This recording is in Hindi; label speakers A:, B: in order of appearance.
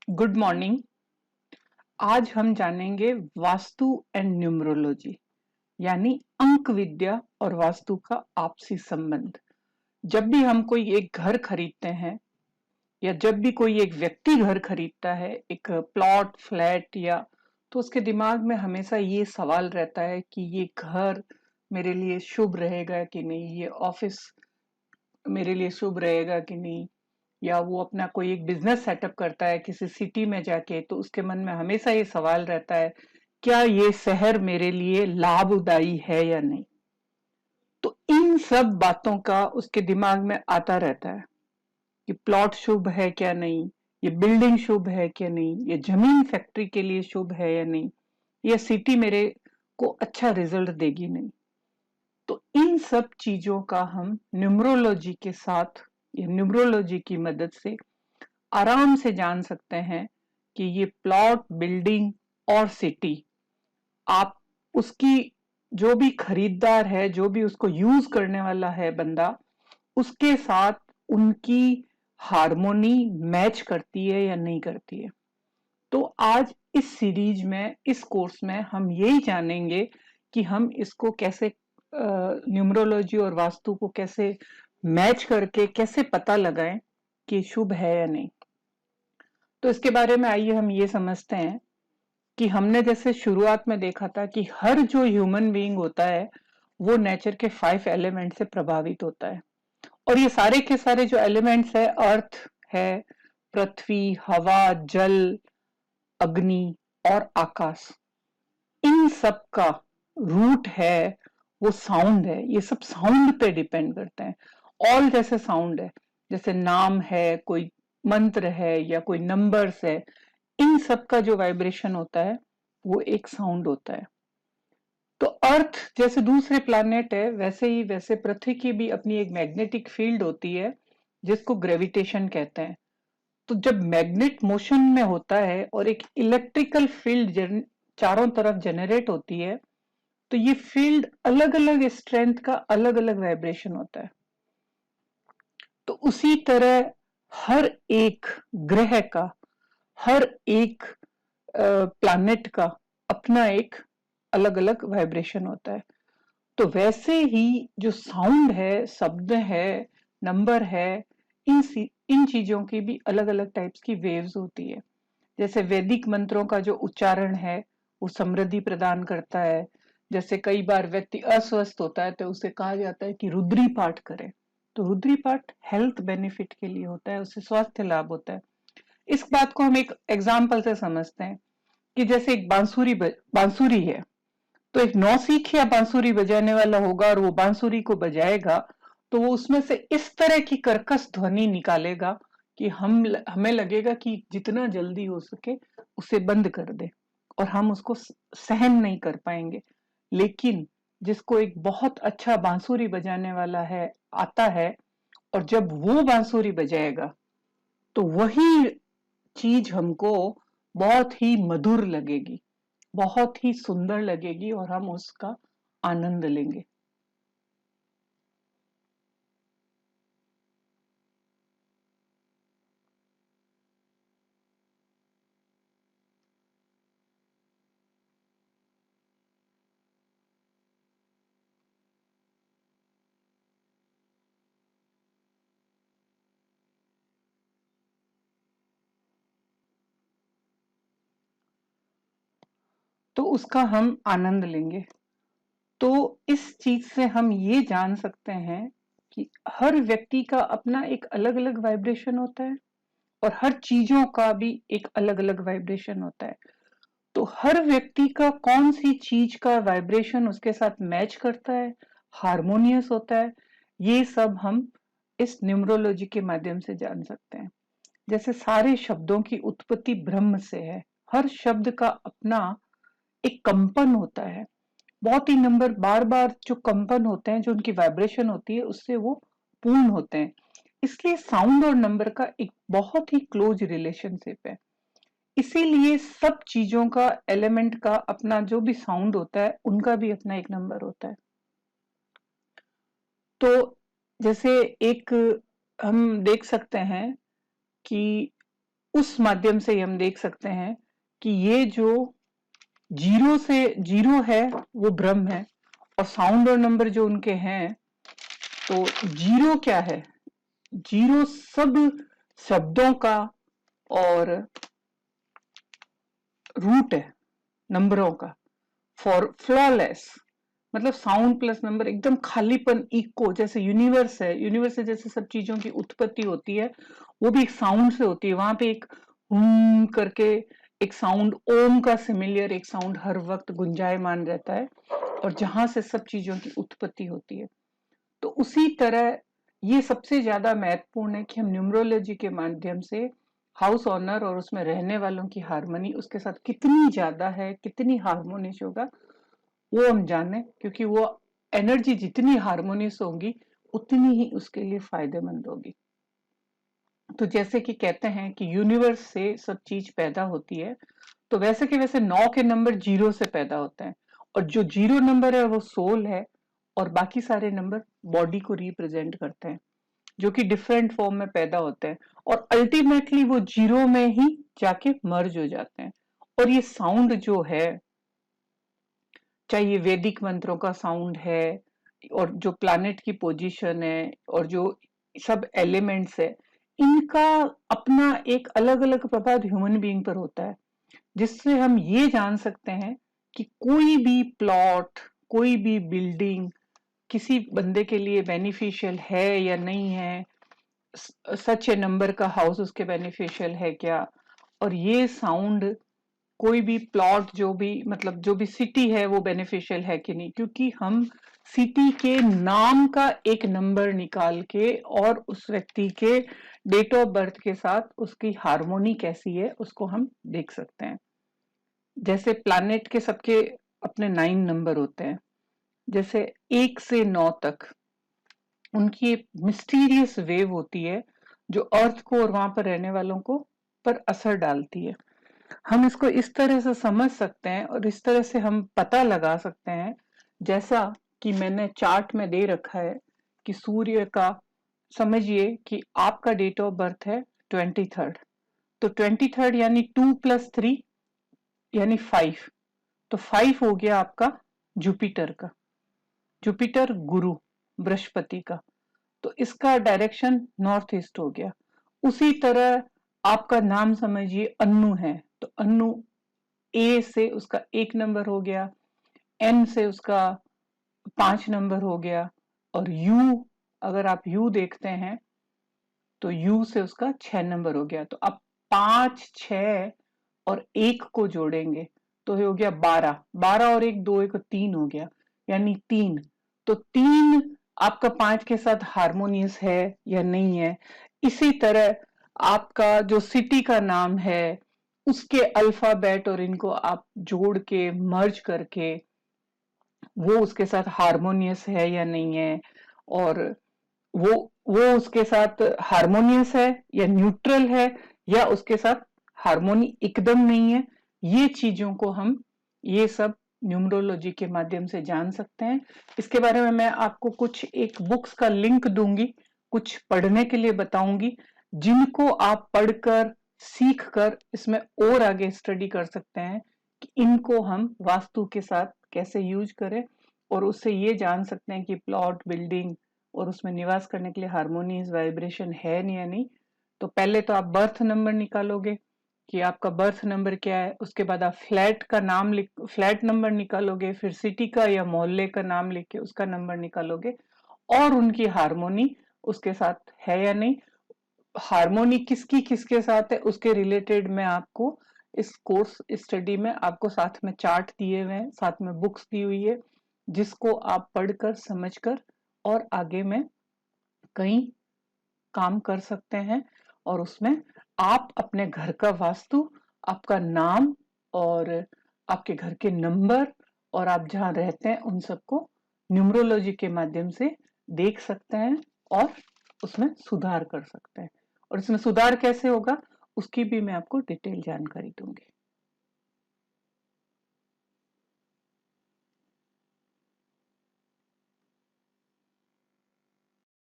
A: Good morning. आज हम जानेंगे वास्तु एंड न्यूमरोलॉजी यानी अंक विद्या और वास्तु का आपसी संबंध। जब भी हम कोई एक घर खरीदते हैं या जब भी कोई एक व्यक्ति घर खरीदता है, एक प्लॉट फ्लैट या तो उसके दिमाग में हमेशा ये सवाल रहता है कि ये घर मेरे लिए शुभ रहेगा कि नहीं, ये ऑफिस मेरे लिए शुभ रहेगा कि नहीं, या वो अपना कोई एक बिजनेस सेटअप करता है किसी सिटी में जाके, तो उसके मन में हमेशा ये सवाल रहता है क्या ये शहर मेरे लिए लाभदायी है या नहीं। तो इन सब बातों का उसके दिमाग में आता रहता है कि प्लॉट शुभ है क्या नहीं, ये बिल्डिंग शुभ है क्या नहीं, ये जमीन फैक्ट्री के लिए शुभ है या नहीं, ये सिटी मेरे को अच्छा रिजल्ट देगी नहीं। तो इन सब चीजों का हम न्यूमरोलॉजी के साथ या न्यूमरोलॉजी की मदद से आराम से जान सकते हैं कि ये प्लॉट बिल्डिंग और सिटी आप उसकी जो भी खरीदार है, जो भी उसको यूज करने वाला है बंदा, उसके साथ उनकी हारमोनी मैच करती है या नहीं करती है। तो आज इस सीरीज में, इस कोर्स में हम यही जानेंगे कि हम इसको कैसे न्यूमरोलॉजी और वास्तु को कैसे मैच करके कैसे पता लगाएं कि शुभ है या नहीं। तो इसके बारे में आइए हम ये समझते हैं कि हमने जैसे शुरुआत में देखा था कि हर जो ह्यूमन बीइंग होता है वो नेचर के 5 एलिमेंट से प्रभावित होता है। और ये सारे के सारे जो एलिमेंट्स है, अर्थ है, पृथ्वी, हवा, जल, अग्नि और आकाश, इन सब का रूट है वो साउंड है। ये सब साउंड पे डिपेंड करते हैं। ऑल जैसे साउंड है, जैसे नाम है, कोई मंत्र है या कोई नंबर्स है, इन सब का जो वाइब्रेशन होता है वो एक साउंड होता है। तो अर्थ जैसे दूसरे प्लैनेट है, वैसे पृथ्वी की भी अपनी एक मैग्नेटिक फील्ड होती है जिसको ग्रेविटेशन कहते हैं। तो जब मैग्नेट मोशन में होता है और एक इलेक्ट्रिकल फील्ड चारों तरफ जनरेट होती है, तो ये फील्ड अलग अलग स्ट्रेंथ का अलग अलग वाइब्रेशन होता है। तो उसी तरह हर एक ग्रह का, हर एक प्लैनेट का अपना एक अलग अलग वाइब्रेशन होता है। तो वैसे ही जो साउंड है, शब्द है, नंबर है, इन चीजों की भी अलग अलग टाइप्स की वेव्स होती है। जैसे वैदिक मंत्रों का जो उच्चारण है वो समृद्धि प्रदान करता है। जैसे कई बार व्यक्ति अस्वस्थ होता है तो उसे कहा जाता है कि रुद्री पाठ करे। तो रुद्री पाठ हेल्थ बेनिफिट के लिए होता है, उससे स्वास्थ्य लाभ होता है। इस बात को हम एक एग्जाम्पल से समझते हैं कि जैसे एक बांसुरी है, तो एक नौसिखिया बांसुरी बजाने वाला होगा और वो बांसुरी को बजाएगा, तो वो उसमें से इस तरह की कर्कश ध्वनि निकालेगा कि हमें लगेगा कि जितना जल्दी हो सके उसे बंद कर दे, और हम उसको सहन नहीं कर पाएंगे। लेकिन जिसको एक बहुत अच्छा बांसुरी बजाने वाला है आता है, और जब वो बांसुरी बजाएगा तो वही चीज हमको बहुत ही मधुर लगेगी, बहुत ही सुंदर लगेगी और हम उसका आनंद लेंगे। तो उसका हम आनंद लेंगे। तो इस चीज से हम ये जान सकते हैं कि हर व्यक्ति का अपना एक अलग अलग वाइब्रेशन होता है और हर चीजों का भी एक अलग अलग वाइब्रेशन होता है। तो हर व्यक्ति का कौन सी चीज का वाइब्रेशन उसके साथ मैच करता है, हारमोनियस होता है, ये सब हम इस न्यूमरोलॉजी के माध्यम से जान सकते हैं। जैसे सारे शब्दों की उत्पत्ति ब्रह्म से है। हर शब्द का अपना एक कंपन होता है। बहुत ही नंबर बार बार जो कंपन होते हैं, जो उनकी वाइब्रेशन होती है, उससे वो पूर्ण होते हैं। इसलिए साउंड और नंबर का एक बहुत ही क्लोज रिलेशनशिप है। इसीलिए सब चीजों का, एलिमेंट का अपना जो भी साउंड होता है, उनका भी अपना एक नंबर होता है। तो जैसे एक हम देख सकते हैं कि उस माध्यम से हम देख सकते हैं कि ये जो जीरो से जीरो है वो ब्रह्म है, और साउंड और नंबर जो उनके हैं, तो जीरो क्या है? जीरो सब शब्दों का और रूट है नंबरों का, फॉर फ्लॉलेस, मतलब साउंड प्लस नंबर, एकदम खालीपन, इको, जैसे यूनिवर्स है, यूनिवर्स से जैसे सब चीजों की उत्पत्ति होती है, वो भी एक साउंड से होती है। वहां पे एक करके एक साउंड, ओम का सिमिलियर एक साउंड हर वक्त गुंजायमान रहता है, और जहां से सब चीजों की उत्पत्ति होती है। तो उसी तरह ये सबसे ज्यादा महत्वपूर्ण है कि हम न्यूमरोलॉजी के माध्यम से हाउस ऑनर और उसमें रहने वालों की हार्मनी उसके साथ कितनी ज्यादा है, कितनी हार्मोनियस होगा, वो हम जाने, क्योंकि वो एनर्जी जितनी हार्मोनियस होगी उतनी ही उसके लिए फायदेमंद होगी। तो जैसे कि कहते हैं कि यूनिवर्स से सब चीज पैदा होती है, तो वैसे के वैसे 9 के नंबर जीरो से पैदा होते हैं, और जो जीरो नंबर है वो सोल है, और बाकी सारे नंबर बॉडी को रिप्रेजेंट करते हैं, जो कि डिफरेंट फॉर्म में पैदा होते हैं, और अल्टीमेटली वो जीरो में ही जाके मर्ज हो जाते हैं। और ये साउंड जो है, चाहे ये वैदिक मंत्रों का साउंड है, और जो प्लैनेट की पोजीशन है, और जो सब एलिमेंट्स है, इनका अपना एक अलग अलग प्रभाव ह्यूमन बीइंग पर होता है, जिससे हम ये जान सकते हैं कि कोई भी प्लॉट, कोई भी बिल्डिंग किसी बंदे के लिए बेनिफिशियल है या नहीं है, सच ए नंबर का हाउस उसके बेनिफिशियल है क्या, और ये साउंड कोई भी प्लॉट, जो भी मतलब जो भी सिटी है वो बेनिफिशियल है कि नहीं, क्योंकि हम सिटी के नाम का एक नंबर निकाल के और उस व्यक्ति के डेट ऑफ बर्थ के साथ उसकी हार्मोनी कैसी है उसको हम देख सकते हैं। जैसे प्लैनेट के सबके अपने 9 नंबर होते हैं, जैसे 1 से 9 तक उनकी एक मिस्टीरियस वेव होती है जो अर्थ को और वहां पर रहने वालों को पर असर डालती है। हम इसको इस तरह से समझ सकते हैं और इस तरह से हम पता लगा सकते हैं, जैसा कि मैंने चार्ट में दे रखा है कि सूर्य का, समझिए कि आपका डेट ऑफ बर्थ है 23rd, तो 23rd यानी 2 + 3 यानी 5, तो 5 हो गया आपका जुपिटर का, जुपिटर गुरु बृहस्पति का, तो इसका डायरेक्शन नॉर्थ ईस्ट हो गया। उसी तरह आपका नाम समझिए अन्नू है, तो अन्नू ए से उसका 1 नंबर हो गया, एन से उसका 5 नंबर हो गया, और यू, अगर आप यू देखते हैं तो यू से उसका 6 नंबर हो गया। तो आप 5, 6 और 1 को जोड़ेंगे तो ये हो गया 12, 12 और 1 2, 1 3 हो गया, यानी 3। तो 3 आपका 5 के साथ हार्मोनियस है या नहीं है। इसी तरह आपका जो सिटी का नाम है उसके अल्फाबेट और इनको आप जोड़ के मर्ज करके वो उसके साथ हार्मोनियस है या नहीं है, और वो वो उसके साथ हार्मोनियस है या न्यूट्रल है, या उसके साथ हार्मोनी एकदम नहीं है। ये चीजों को हम ये सब न्यूमरोलॉजी के माध्यम से जान सकते हैं। इसके बारे में मैं आपको कुछ एक बुक्स का लिंक दूंगी, कुछ पढ़ने के लिए बताऊंगी, जिनको आप पढ़कर सीख कर इसमें और आगे स्टडी कर सकते हैं कि इनको हम वास्तु के साथ कैसे यूज करें, और उससे ये जान सकते हैं कि प्लॉट, बिल्डिंग और उसमें निवास करने के लिए हार्मोनियस वाइब्रेशन है या नहीं। तो पहले तो आप बर्थ नंबर निकालोगे कि आपका बर्थ नंबर क्या है, उसके बाद आप फ्लैट का नाम फ्लैट नंबर निकालोगे, फिर सिटी का या मोहल्ले का नाम लिख के उसका नंबर निकालोगे, और उनकी हार्मोनी उसके साथ है या नहीं, हार्मोनी किसकी किसके साथ है उसके रिलेटेड मैं आपको इस कोर्स स्टडी में आपको साथ में चार्ट दिए हुए हैं, साथ में बुक्स दी हुई है, जिसको आप पढ़कर समझकर और आगे में कई काम कर सकते हैं। और उसमें आप अपने घर का वास्तु, आपका नाम और आपके घर के नंबर और आप जहां रहते हैं उन सबको न्यूमरोलॉजी के माध्यम से देख सकते हैं और उसमें सुधार कर सकते हैं। और इसमें सुधार कैसे होगा उसकी भी मैं आपको डिटेल जानकारी दूंगी।